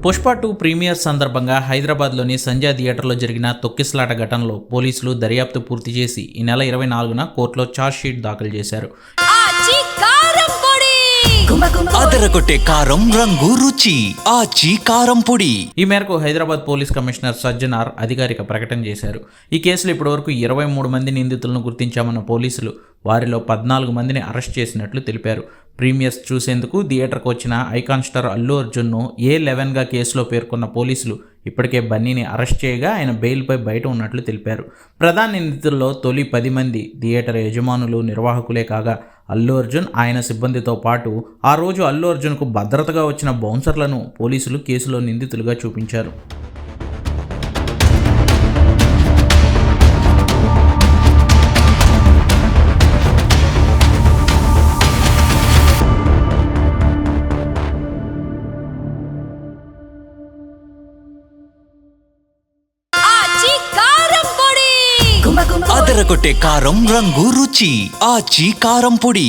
Pushpa 2 premier సందర్భంగా హైదరాబాద్లోని సంజయ్ థియేటర్లో జరిగిన తొక్కిసలాట ఘటనలో పోలీసులు దర్యాప్తు పూర్తి చేసి ఈ నెల 24న కోర్టులో ఛార్జ్షీట్ దాఖలు చేశారు. అదరగొట్టే కారం రంగు రుచి ఆచి కారం పొడి. ఈ మేరకు Hyderabad police commissioner Sajjanar అధికారిక ప్రకటన చేశారు. ఈ కేసులో ఇప్పటివరకు 23 మంది నిందితులను గుర్తించామన్న పోలీసులు వారిలో 14 మందిని అరెస్ట్ చేసినట్లు తెలిపారు. ప్రీమియర్స్ చూసేందుకు థియేటర్కు వచ్చిన ఐకాన్ స్టార్ అల్లు అర్జున్ను A11గా కేసులో పేర్కొన్న పోలీసులు ఇప్పటికే బన్నీని అరెస్ట్ చేయగా ఆయన బెయిల్పై బయట ఉన్నట్లు తెలిపారు. ప్రధాన నిందితుల్లో తొలి 10 మంది థియేటర్ యజమానులు, నిర్వాహకులే కాగా అల్లు అర్జున్, ఆయన సిబ్బందితో పాటు ఆ రోజు అల్లు అర్జున్కు భద్రతగా వచ్చిన బౌన్సర్లను పోలీసులు కేసులో నిందితులుగా చూపించారు. అదరగొట్టే కారం రంగు రుచి ఆచి కారం పొడి.